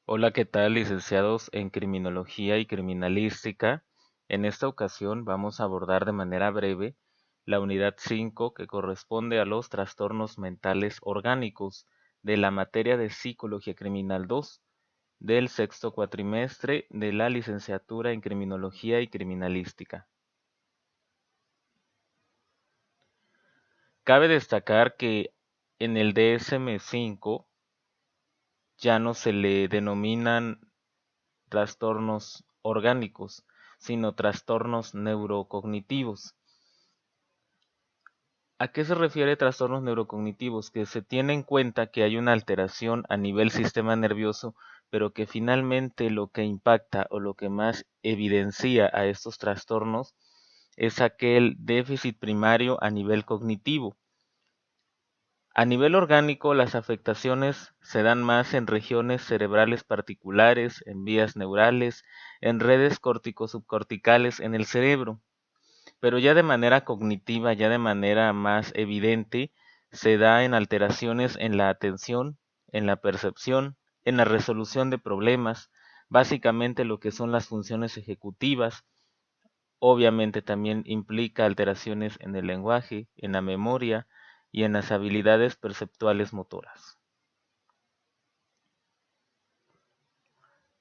Hola, ¿qué tal, licenciados en Criminología y Criminalística? En esta ocasión vamos a abordar de manera breve la unidad 5 que corresponde a los trastornos mentales orgánicos de la materia de Psicología Criminal 2 del sexto cuatrimestre de la licenciatura en Criminología y Criminalística. Cabe destacar que en el DSM-5 ya no se le denominan trastornos orgánicos, sino trastornos neurocognitivos. ¿A qué se refiere trastornos neurocognitivos? Que se tiene en cuenta que hay una alteración a nivel sistema nervioso, pero que finalmente lo que impacta o lo que más evidencia a estos trastornos es aquel déficit primario a nivel cognitivo. A nivel orgánico, las afectaciones se dan más en regiones cerebrales particulares, en vías neurales, en redes córtico-subcorticales en el cerebro, pero ya de manera cognitiva, ya de manera más evidente, se da en alteraciones en la atención, en la percepción, en la resolución de problemas, básicamente lo que son las funciones ejecutivas. Obviamente también implica alteraciones en el lenguaje, en la memoria y en las habilidades perceptuales motoras.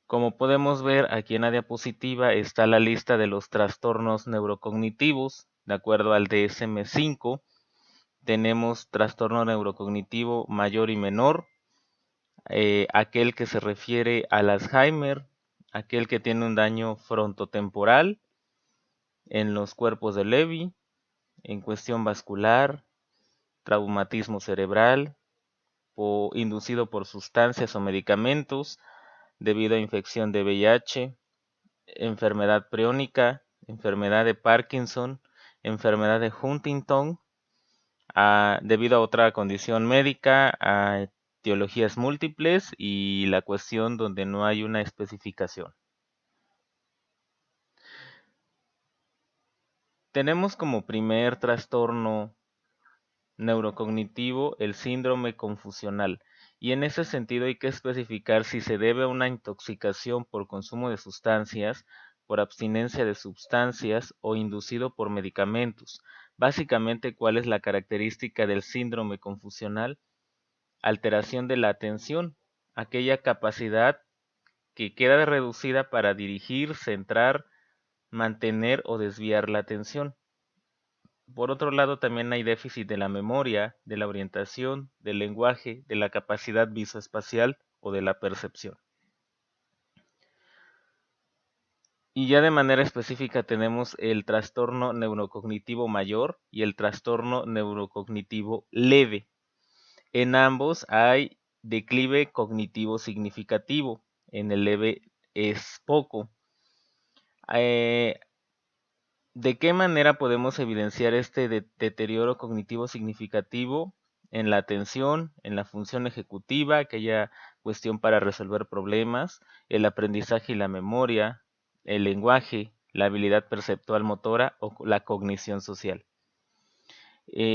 Como podemos ver aquí en la diapositiva está la lista de los trastornos neurocognitivos de acuerdo al DSM-5. Tenemos trastorno neurocognitivo mayor y menor, aquel que se refiere al Alzheimer, aquel que tiene un daño frontotemporal en los cuerpos de Levy, en cuestión vascular, traumatismo cerebral, inducido por sustancias o medicamentos, debido a infección de VIH, enfermedad priónica, enfermedad de Parkinson, enfermedad de Huntington, debido a otra condición médica, a etiologías múltiples y la cuestión donde no hay una especificación. Tenemos como primer trastorno neurocognitivo el síndrome confusional, y en ese sentido hay que especificar si se debe a una intoxicación por consumo de sustancias, por abstinencia de sustancias o inducido por medicamentos. Básicamente, ¿cuál es la característica del síndrome confusional? Alteración de la atención, aquella capacidad que queda reducida para dirigir, centrar, mantener o desviar la atención. Por otro lado, también hay déficit de la memoria, de la orientación, del lenguaje, de la capacidad visoespacial o de la percepción. Y ya de manera específica tenemos el trastorno neurocognitivo mayor y el trastorno neurocognitivo leve. En ambos hay declive cognitivo significativo. En el leve es poco. Eh, ¿De qué manera podemos evidenciar este deterioro cognitivo significativo? En la atención, en la función ejecutiva, aquella cuestión para resolver problemas, el aprendizaje y la memoria, el lenguaje, la habilidad perceptual motora o la cognición social.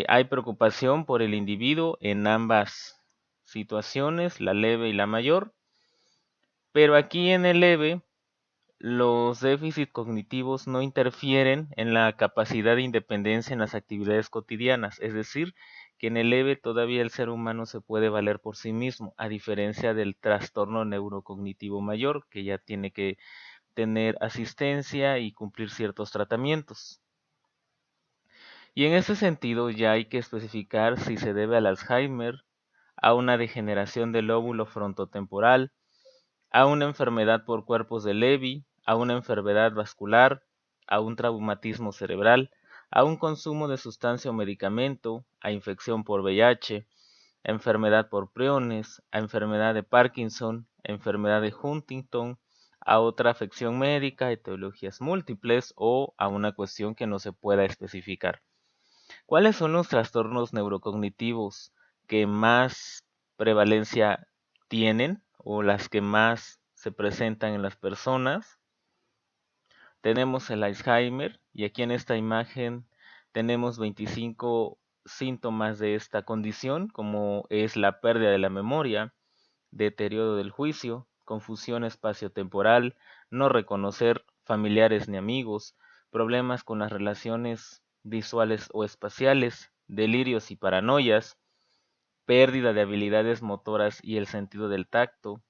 Hay preocupación por el individuo en ambas situaciones, la leve y la mayor, pero aquí en el leve los déficits cognitivos no interfieren en la capacidad de independencia en las actividades cotidianas, es decir, que en el leve todavía el ser humano se puede valer por sí mismo, a diferencia del trastorno neurocognitivo mayor, que ya tiene que tener asistencia y cumplir ciertos tratamientos. Y en ese sentido ya hay que especificar si se debe al Alzheimer, a una degeneración del lóbulo frontotemporal, a una enfermedad por cuerpos de Levy, a una enfermedad vascular, a un traumatismo cerebral, a un consumo de sustancia o medicamento, a infección por VIH, a enfermedad por priones, a enfermedad de Parkinson, a enfermedad de Huntington, a otra afección médica, etiologías múltiples o a una cuestión que no se pueda especificar. ¿Cuáles son los trastornos neurocognitivos que más prevalencia tienen o las que más se presentan en las personas? Tenemos el Alzheimer y aquí en esta imagen tenemos 25 síntomas de esta condición, como es la pérdida de la memoria, deterioro del juicio, confusión espaciotemporal, no reconocer familiares ni amigos, problemas con las relaciones visuales o espaciales, delirios y paranoias, pérdida de habilidades motoras y el sentido del tacto.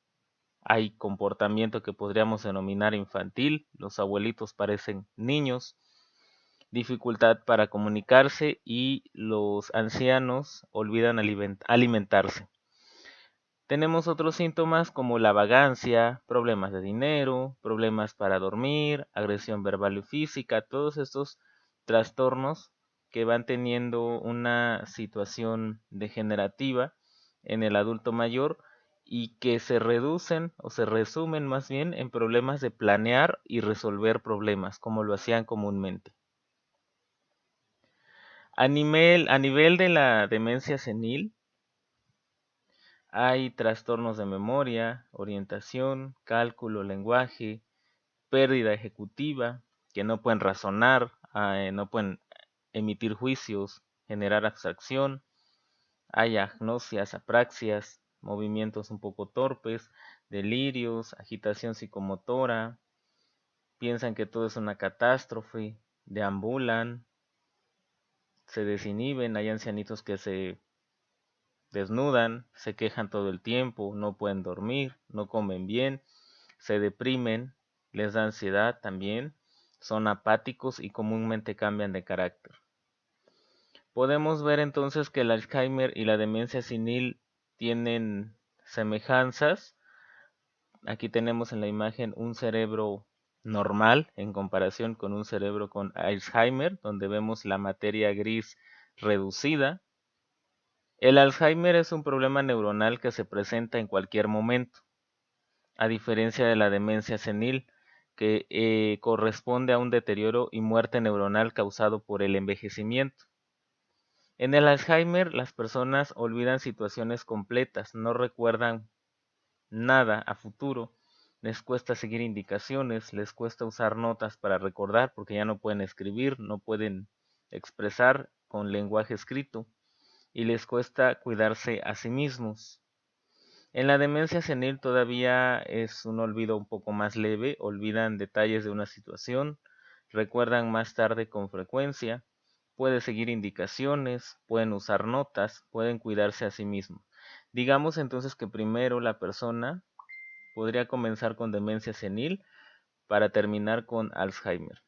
Hay comportamiento que podríamos denominar infantil, los abuelitos parecen niños, dificultad para comunicarse y los ancianos olvidan alimentarse. Tenemos otros síntomas como la vagancia, problemas de dinero, problemas para dormir, agresión verbal y física, todos estos trastornos que van teniendo una situación degenerativa en el adulto mayor y que se reducen o se resumen más bien en problemas de planear y resolver problemas, como lo hacían comúnmente. A nivel de la demencia senil, hay trastornos de memoria, orientación, cálculo, lenguaje, pérdida ejecutiva, que no pueden razonar, no pueden emitir juicios, generar abstracción. Hay agnosias, apraxias, movimientos un poco torpes, delirios, agitación psicomotora, piensan que todo es una catástrofe, deambulan, se desinhiben, hay ancianitos que se desnudan, se quejan todo el tiempo, no pueden dormir, no comen bien, se deprimen, les da ansiedad también, son apáticos y comúnmente cambian de carácter. Podemos ver entonces que el Alzheimer y la demencia senil tienen semejanzas. Aquí tenemos en la imagen un cerebro normal en comparación con un cerebro con Alzheimer, donde vemos la materia gris reducida. El Alzheimer es un problema neuronal que se presenta en cualquier momento, a diferencia de la demencia senil, que corresponde a un deterioro y muerte neuronal causado por el envejecimiento. En el Alzheimer, las personas olvidan situaciones completas, no recuerdan nada a futuro, les cuesta seguir indicaciones, les cuesta usar notas para recordar porque ya no pueden escribir, no pueden expresar con lenguaje escrito y les cuesta cuidarse a sí mismos. En la demencia senil todavía es un olvido un poco más leve, olvidan detalles de una situación, recuerdan más tarde con frecuencia, pueden seguir indicaciones, pueden usar notas, pueden cuidarse a sí mismos. Digamos entonces que primero la persona podría comenzar con demencia senil para terminar con Alzheimer.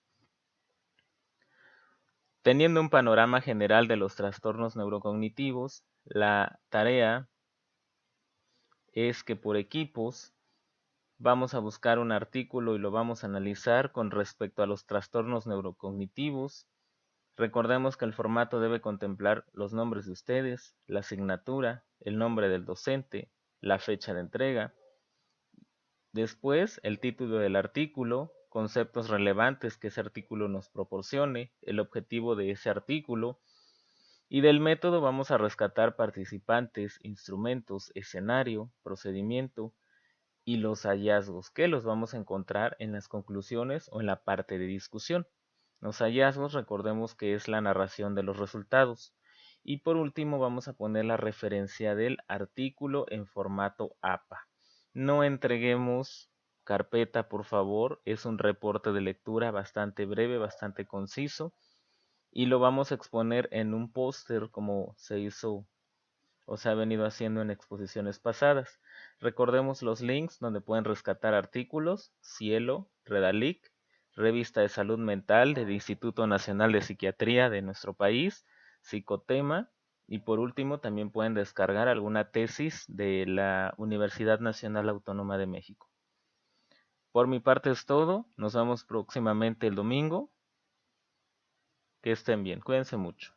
Teniendo un panorama general de los trastornos neurocognitivos, la tarea es que por equipos vamos a buscar un artículo y lo vamos a analizar con respecto a los trastornos neurocognitivos. Recordemos que el formato debe contemplar los nombres de ustedes, la asignatura, el nombre del docente, la fecha de entrega. Después, el título del artículo, conceptos relevantes que ese artículo nos proporcione, el objetivo de ese artículo. Y del método vamos a rescatar participantes, instrumentos, escenario, procedimiento y los hallazgos que los vamos a encontrar en las conclusiones o en la parte de discusión. Los hallazgos, recordemos que es la narración de los resultados. Y por último vamos a poner la referencia del artículo en formato APA. No entreguemos carpeta, por favor. Es un reporte de lectura bastante breve, bastante conciso. Y lo vamos a exponer en un póster como se hizo o se ha venido haciendo en exposiciones pasadas. Recordemos los links donde pueden rescatar artículos: Cielo, Redalic, Revista de Salud Mental del Instituto Nacional de Psiquiatría de nuestro país, Psicotema, y por último también pueden descargar alguna tesis de la Universidad Nacional Autónoma de México. Por mi parte es todo, nos vemos próximamente el domingo. Que estén bien, cuídense mucho.